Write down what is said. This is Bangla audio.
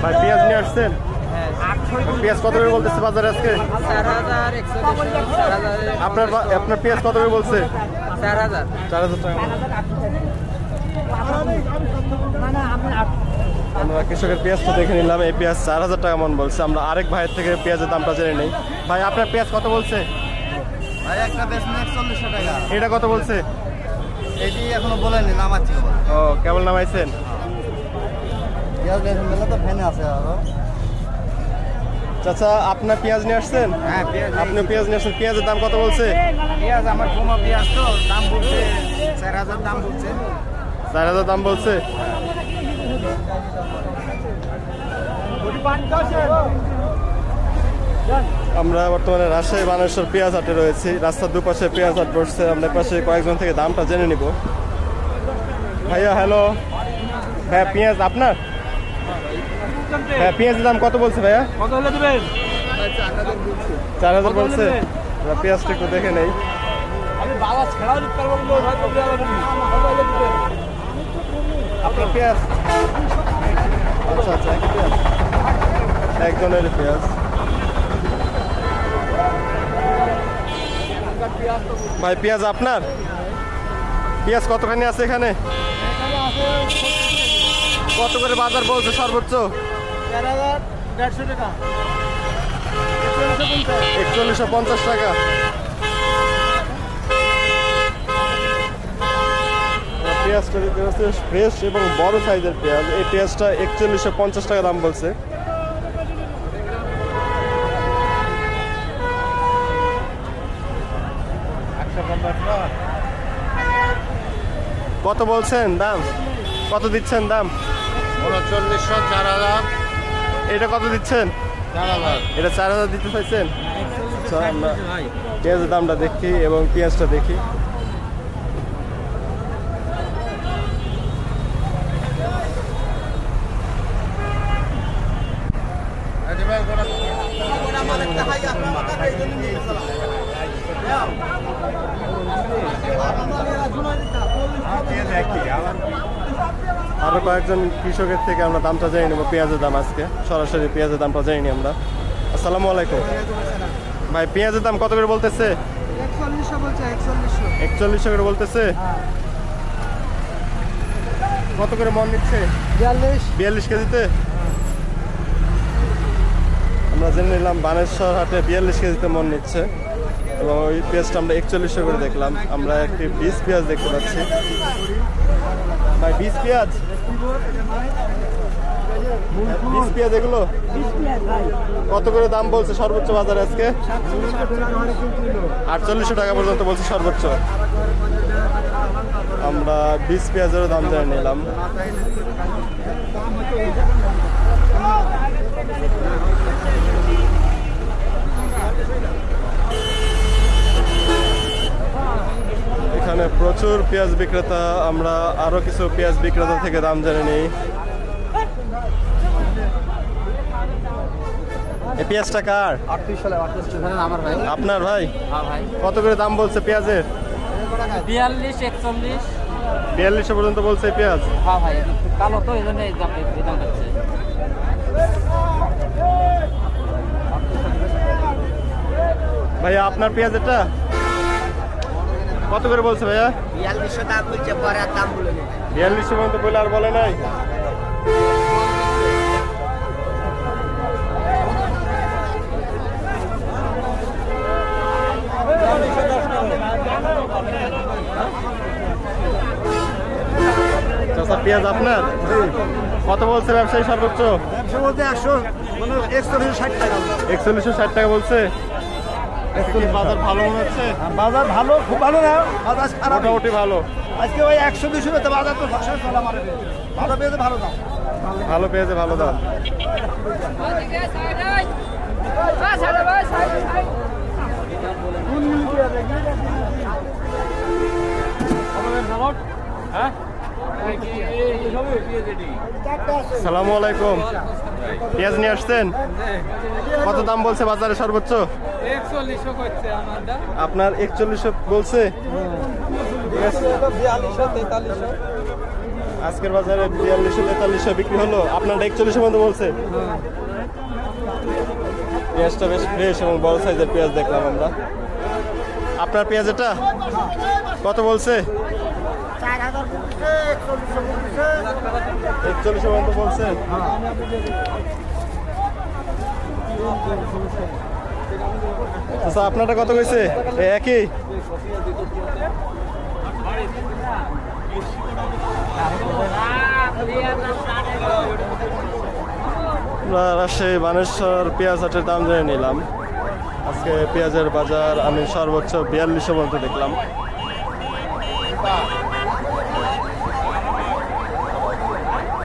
ভাই পেঁয়াজ নিয়ে আসছেন? পেঁয়াজ কত করে বলতেছে বাজারে আজকে? আপনার পেঁয়াজ কত করে বলছে? 4000 টাকা। আমরা কৃষকের পেঁয়াজ তো দেখে নিলাম, এই পেঁয়াজ 4000 টাকা মন বলছে। আমরা আরেক ভাইয়ের থেকে পেঁয়াজের দামটা জেনে নেই। ভাই আপনার পেঁয়াজ কত বলছে? ভাই একটা বেচন 4100 টাকা। এটা কত বলছে? এটি এখনো বলেনি, নামাচ্ছি। ও কেবল নামাইছেন? পেঁয়াজ বেচন মেলা তো ফেনে আছে আরো। চাচা আপনার পেঁয়াজ নিয়ে আসছেন? হ্যাঁ পেঁয়াজ। আপনি পেঁয়াজ নিয়ে আসছেন, পেঁয়াজের দাম কত বলছে? পেঁয়াজ আমার কমা পেঁয়াজ তো দাম বলছে 4000 দাম বলছে। 4000 দাম বলছে। আমরা বর্তমানে রাজশাহী বানেশ্বর পেঁয়াজ হাটে রয়েছি। রাস্তার দুপাশে পেঁয়াজ হাট বসছে। আমরা পাশে কয়েকজন থেকে দামটা জেনে নিব। ভাইয়া হ্যালো, ভাইয়া পেঁয়াজ আপনার? হ্যাঁ পেঁয়াজের দাম কত বলছে ভাইয়া? কত হলে দিবেন? 4000 বলছে। আমরা পেঁয়াজটা একটু দেখে নেই। আমি বাবা ছাড়াও দিতে পারবো না ভাই, কত হলে দিবেন? কত হলে দিবেন? আপনার পেঁয়াজ? আচ্ছা আচ্ছা, এক পেঁয়াজ, একজনের পেঁয়াজ। ভাই পেঁয়াজ আপনার? পেঁয়াজ কতখানি আছে এখানে? কত করে বাজার বলছে সর্বোচ্চ? 4150 টাকা। 4150 টাকা। পেঁয়াজটা দিতে হচ্ছে ফ্রেশ এবং বড় সাইজের পেঁয়াজ। এই পেঁয়াজটা 4150 টাকা দাম বলছে। কত বলছেন দাম? কত দিচ্ছেন দাম? 3900, 4000। এটা কত দিচ্ছেন? 4000। এটা 4000 দিতে চাইছেন? আচ্ছা, আমরা পেঁয়াজের দামটা দেখি এবং পেঁয়াজটা দেখি। আরো কয়েকজন কৃষকের থেকে আমরা দামটা জেনে নেবো, পেঁয়াজের দাম আজকে সরাসরি পেঁয়াজের দামটা জেনে নিই আমরা। আসসালামু আলাইকুম ভাই, পেঁয়াজের দাম কত করে বলতেছে? 4100 করে বলতেছে। কত করে মন নিচ্ছে? 42 কেজিতে। আমরা জেনে নিলাম বানেশ্বর হাটে 42 কেজিতে মন নিচ্ছে এবং ওই পেঁয়াজটা আমরা 4100 করে দেখলাম। আমরা একটি বীজ পেঁয়াজ দেখতে পাচ্ছি। ভাই বীজ পেঁয়াজ, বীজ পেঁয়াজ এগুলো কত করে দাম বলছে সর্বোচ্চ বাজারে আজকে? 4800 টাকা পর্যন্ত বলছে সর্বোচ্চ। আমরা বীজ পেঁয়াজেরও দাম জেনে নিলাম। এখানে প্রচুর পেঁয়াজ বিক্রেতা। আমরা আরো কিছু পেঁয়াজ বিক্রেতা থেকে দাম জেনে নিই। এই পেঁয়াজটা কার? 3800 আমার ভাই। আপনার ভাই? হ্যাঁ ভাই। কত করে দাম বলছে পেঁয়াজের? 42, 41। 4200 পর্যন্ত বলছে পেঁয়াজ। হ্যাঁ ভাই, কালো তো এজন্য এই দাম যাচ্ছে। ভাইয়া আপনার পেঁয়াজেরটা কত করে বলছে ভাইয়া? 4200 দাম বলছে, পরে আর দাম বলে নেই। 4200 পর্যন্ত বলে আর বলে নাই। চাচা পেঁয়াজ আপনার? কত বলছে ব্যবসায়ী সর্বোচ্চ? 4160 টাকা। 4160 টাকা বলছে। বাজার ভালো মনে হচ্ছে? বাজার ভালো, খুব ভালো না, বাজার খারাপ, মোটামুটি ভালো। আজকে ওই 100-200 টাকা বাজার তো ভাষায় চলা মারে। ভালো পেঁয়াজে ভালো দাম। ভালো পেঁয়াজে ভালো দাম। সালামু আলাইকুম, পেঁয়াজ নিয়ে আসছেন? কত দাম বলছে বাজারে সর্বোচ্চ? 4100 করছে আমারটা। আপনার 4100 বলছে? আজকের বাজারে 42-43 বিক্রি হলো, আপনার 41 পর্যন্ত বলছে। পেঁয়াজটা বেশ ফ্রেশ এবং বড় সাইজের পেঁয়াজ দেখলাম আমরা। আপনার পেঁয়াজ এটা কত বলছে? 41 পর্যন্ত বলছে। আচ্ছা, আপনারটা কত কইছে? একই। আমরা রাজশাহী বানেশ্বর পেঁয়াজ হাটের দাম জেনে নিলাম। আজকে পেঁয়াজের বাজার আমি সর্বোচ্চ 42 পর্যন্ত দেখলাম।